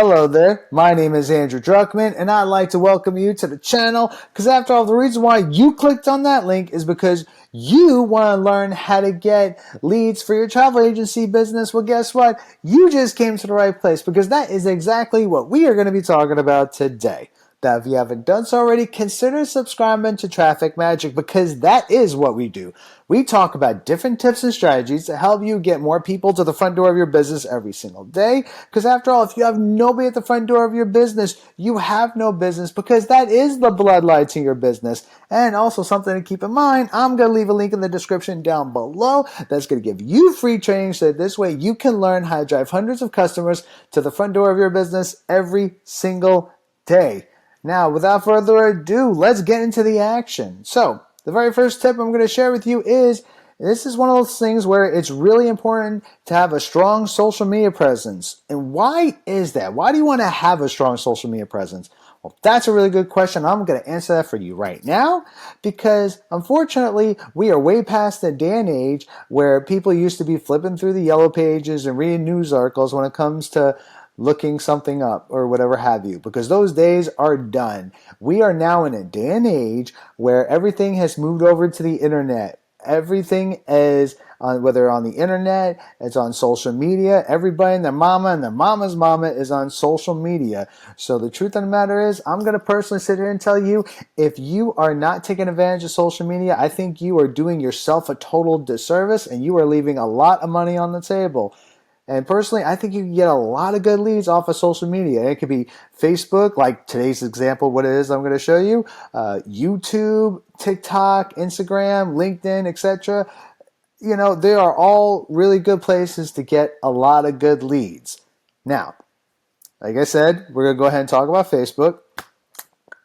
Hello there, my name is Andrew Druckman, and I'd like to welcome you to the channel because after all, the reason why you clicked on that link is because you want to learn how to get leads for your travel agency business. Well, guess what? You just came to the right place because that is exactly what we are going to be talking about today. Now, if you haven't done so already, consider subscribing to Traffic Magic because that is what we do. We talk about different tips and strategies to help you get more people to the front door of your business every single day. Because after all, if you have nobody at the front door of your business, you have no business because that is the bloodline to your business. And also something to keep in mind, I'm going to leave a link in the description down below that's going to give you free training so that this way you can learn how to drive hundreds of customers to the front door of your business every single day. Now, without further ado, let's get into the action. So, the very first tip I'm going to share with you is this is one of those things where it's really important to have a strong social media presence. And why is that? Why do you want to have a strong social media presence? Well, that's a really good question. I'm going to answer that for you right now because unfortunately, we are way past the day and age where people used to be flipping through the yellow pages and reading news articles when it comes to looking something up or whatever have you, because those days are done. We are now in a day and age where everything has moved over to the internet. Everything is whether on the internet, it's on social media. Everybody and their mama and their mama's mama is on social media. So the truth of the matter is, I'm going to personally sit here and tell you, if you are not taking advantage of social media, I think you are doing yourself a total disservice and you are leaving a lot of money on the table. And personally, I think you can get a lot of good leads off of social media. It could be Facebook, like today's example, what it is I'm going to show you, YouTube, TikTok, Instagram, LinkedIn, etc. You know, they are all really good places to get a lot of good leads. Now, like I said, we're going to go ahead and talk about Facebook.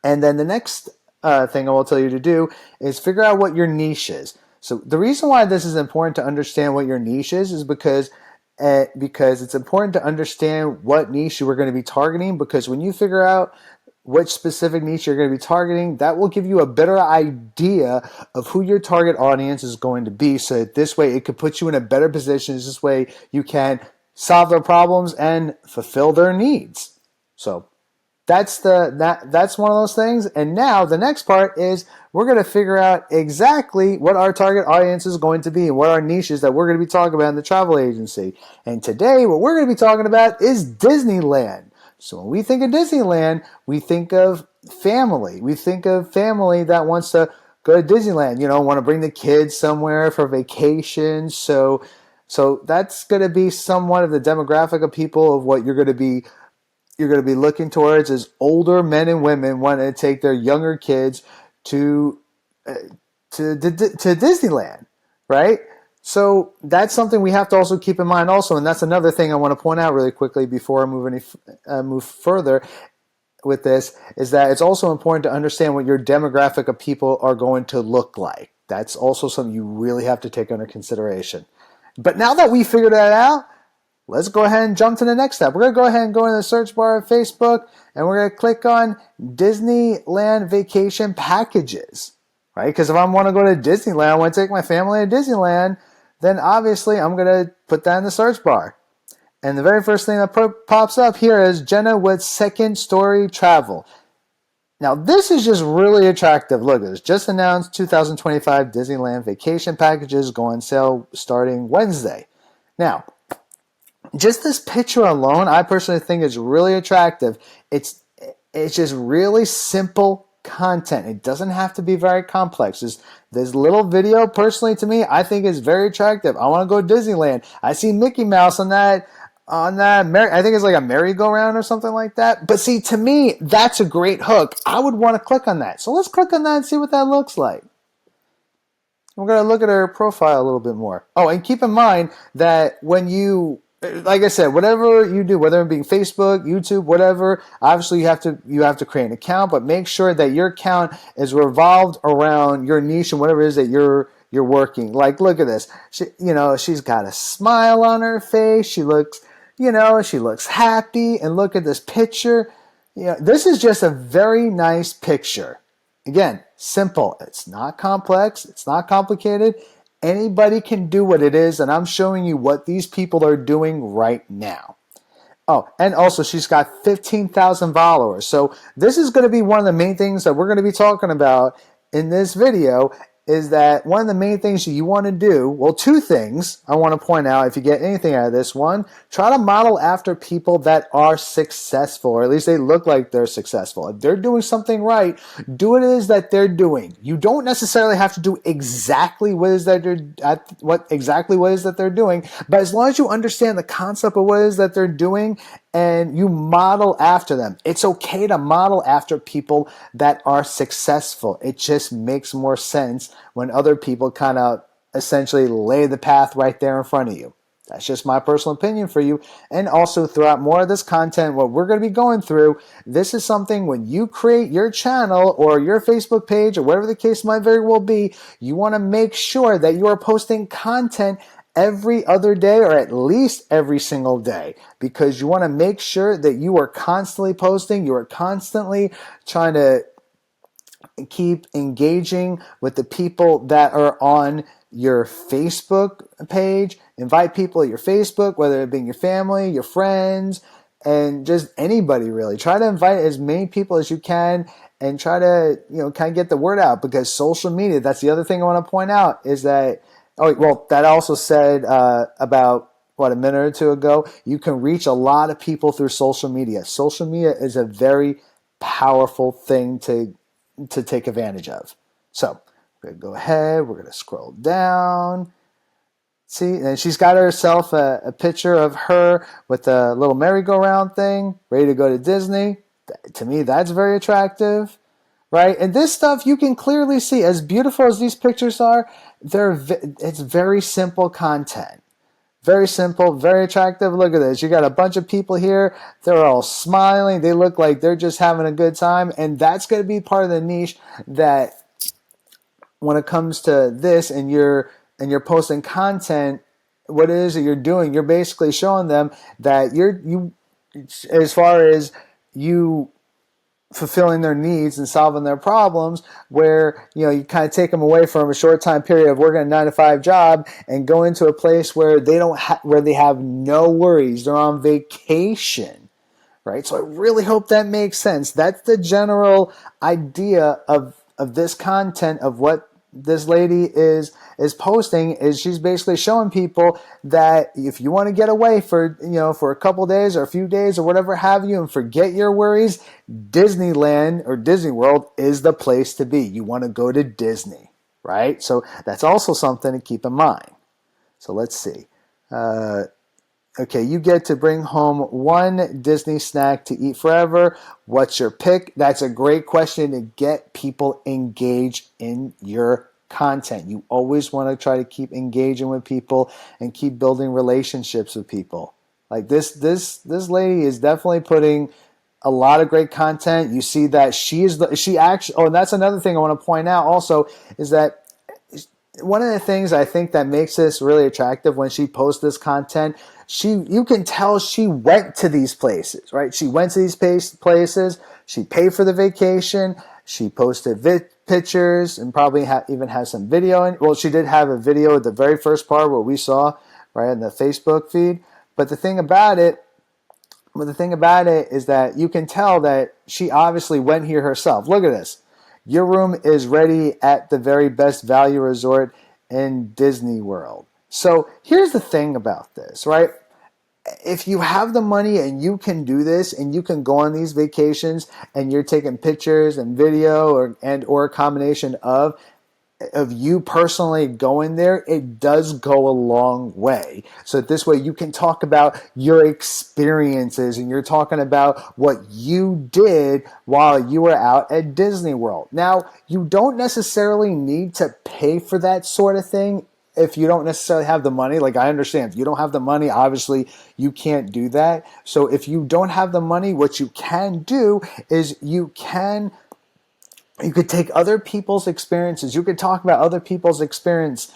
And then the next thing I will tell you to do is figure out what your niche is. So the reason why this is important to understand what your niche is because it's important to understand what niche you are going to be targeting, because when you figure out which specific niche you're going to be targeting, that will give you a better idea of who your target audience is going to be, so that this way it could put you in a better position. This way you can solve their problems and fulfill their needs. So that's one of those things. And now the next part is we're going to figure out exactly what our target audience is going to be and what our niches that we're going to be talking about in the travel agency. And today what we're going to be talking about is Disneyland. So when we think of Disneyland, we think of family. We think of family that wants to go to Disneyland, want to bring the kids somewhere for vacation. So that's going to be somewhat of the demographic of people of what you're going to be looking towards is older men and women wanting to take their younger kids to Disneyland, right? So that's something we have to also keep in mind also, and that's another thing I want to point out really quickly before I move further with this, is that it's also important to understand what your demographic of people are going to look like. That's also something you really have to take under consideration. But now that we figured that out, let's go ahead and jump to the next step. We're going to go ahead and go in the search bar of Facebook, and we're going to click on Disneyland vacation packages, right? Because if I want to go to Disneyland, I want to take my family to Disneyland, then obviously I'm going to put that in the search bar. And the very first thing that pops up here is Jenna with Second Story Travel. Now, this is just really attractive. Look, it's just announced 2025 Disneyland vacation packages go on sale starting Wednesday. Now, just this picture alone, I personally think is really attractive. It's just really simple content. It doesn't have to be very complex. This little video, personally to me, I think is very attractive. I want to go to Disneyland. I see Mickey Mouse on that. I think it's like a merry-go-round or something like that. But see, to me, that's a great hook. I would want to click on that. So let's click on that and see what that looks like. We're going to look at her profile a little bit more. Oh, and keep in mind that when you, like I said, whatever you do, whether it be Facebook, YouTube, whatever, obviously you have to create an account, but make sure that your account is revolved around your niche and whatever it is that you're working. Like, look at this. She's got a smile on her face. She looks happy. And look at this picture. This is just a very nice picture. Again, simple. It's not complex. It's not complicated. Anybody can do what it is, and I'm showing you what these people are doing right now. Oh, and also she's got 15,000 followers. So this is going to be one of the main things that we're going to be talking about in this video, is that one of the main things that you want to do, well, two things I want to point out if you get anything out of this. One, try to model after people that are successful, or at least they look like they're successful. If they're doing something right, do what it is that they're doing. You don't necessarily have to do exactly what is that they're doing, but as long as you understand the concept of what it is that they're doing and you model after them. It's okay to model after people that are successful. It just makes more sense when other people kind of essentially lay the path right there in front of you. That's just my personal opinion for you. And also, throughout more of this content, what we're going to be going through, this is something when you create your channel or your Facebook page or whatever the case might very well be, you want to make sure that you are posting content every other day or at least every single day, because you want to make sure that you are constantly posting, you are constantly trying to keep engaging with the people that are on your Facebook page. Invite people at your Facebook, whether it be your family, your friends, and just anybody really. Try to invite as many people as you can and try to, kind of get the word out, because social media, that's the other thing I want to point out, is that, that also said about, a minute or two ago, you can reach a lot of people through social media. Social media is a very powerful thing to take advantage of. So we're going to go ahead. We're going to scroll down. See, and she's got herself a picture of her with a little merry-go-round thing, ready to go to Disney. To me, that's very attractive, right? And this stuff you can clearly see. As beautiful as these pictures are, it's very simple content. Very simple, very attractive. Look at this. You got a bunch of people here. They're all smiling. They look like they're just having a good time. And that's going to be part of the niche that when it comes to this and you're posting content, what it is that you're doing, you're basically showing them that you as far as you fulfilling their needs and solving their problems, where you kind of take them away from a short time period of working a 9-to-5 job and go into a place where they have no worries. They're on vacation, right? So I really hope that makes sense. That's the general idea of this content, of what this lady is posting. Is she's basically showing people that if you want to get away for a couple days or a few days or whatever have you and forget your worries, Disneyland or Disney World is the place to be. You want to go to Disney, right? So that's also something to keep in mind. So let's see. Okay, you get to bring home one Disney snack to eat forever. What's your pick? That's a great question to get people engaged in your content. You always want to try to keep engaging with people and keep building relationships with people. Like this lady is definitely putting a lot of great content. You see that she actually. Oh, and that's another thing I want to point out also, is that one of the things I think that makes this really attractive when she posts this content, you can tell she went to these places, right? She went to these places. She paid for the vacation. She posted pictures and probably even has some video. Well, she did have a video at the very first part, what we saw right in the Facebook feed. But the thing about it is that you can tell that she obviously went here herself. Look at this. Your room is ready at the very best value resort in Disney World. So here's the thing about this, right? If you have the money and you can do this and you can go on these vacations and you're taking pictures and video or a combination of you personally going there, it does go a long way. So this way you can talk about your experiences and you're talking about what you did while you were out at Disney World. Now, you don't necessarily need to pay for that sort of thing if you don't necessarily have the money. Like, I understand if you don't have the money, obviously you can't do that. So if you don't have the money, what you can do is you could take other people's experiences. You could talk about other people's experiences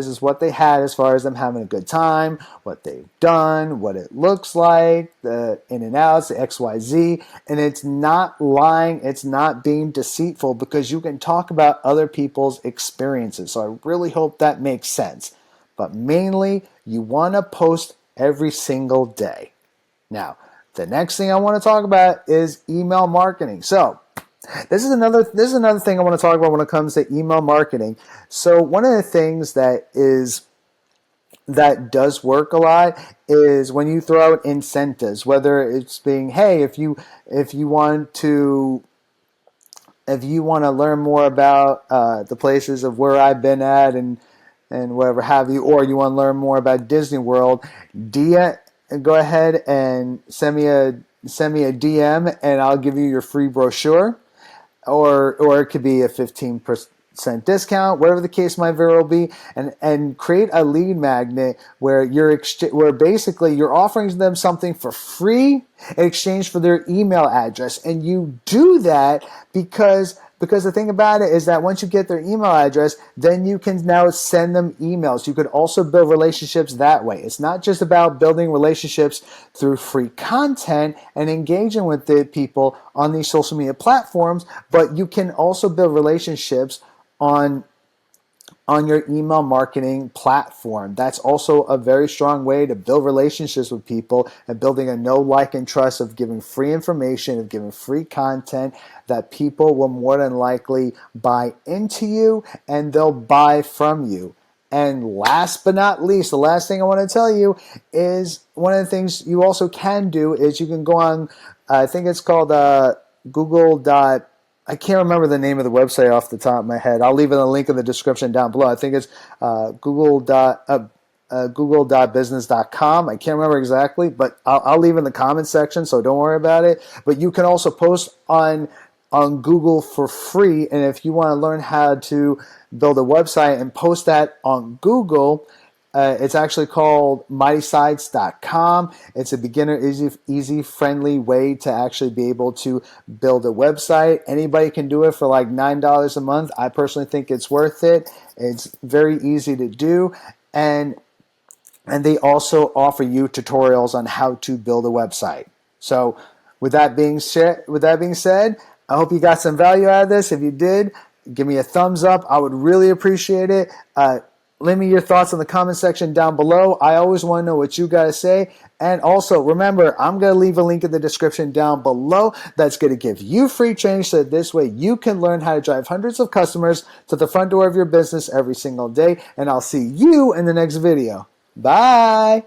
as what they had as far as them having a good time, what they've done, what it looks like, the in and outs, the XYZ. And it's not lying. It's not being deceitful, because you can talk about other people's experiences. So I really hope that makes sense. But mainly, you want to post every single day. Now, the next thing I want to talk about is email marketing. So, this is another thing I want to talk about when it comes to email marketing. So, one of the things that does work a lot is when you throw out incentives, whether it's being, hey, if you want to learn more about the places of where I've been at and whatever have you, or you want to learn more about Disney World, go ahead and send me a DM, and I'll give you your free brochure, or it could be a 15% discount, whatever the case might very well be, and create a lead magnet where where basically you're offering them something for free in exchange for their email address. And you do that because the thing about it is that once you get their email address, then you can now send them emails. You could also build relationships that way. It's not just about building relationships through free content and engaging with the people on these social media platforms, but you can also build relationships on your email marketing platform. That's also a very strong way to build relationships with people and building a know, like, and trust of giving free information, of giving free content that people will more than likely buy into you and they'll buy from you. And last but not least, the last thing I want to tell you is one of the things you also can do is you can go on, I think it's called Google. I can't remember the name of the website off the top of my head. I'll leave it a link in the description down below. I think it's google.business.com. I can't remember exactly, but I'll leave it in the comments section, so don't worry about it. But you can also post on Google for free, and if you want to learn how to build a website and post that on Google, it's actually called mightysites.com. It's a beginner, easy, friendly way to actually be able to build a website. Anybody can do it for like $9 a month. I personally think it's worth it. It's very easy to do, and they also offer you tutorials on how to build a website. So, with that being said, I hope you got some value out of this. If you did, give me a thumbs up. I would really appreciate it. Leave me your thoughts in the comment section down below. I always want to know what you guys say. And also, remember, I'm going to leave a link in the description down below that's going to give you free training so that this way you can learn how to drive hundreds of customers to the front door of your business every single day. And I'll see you in the next video. Bye.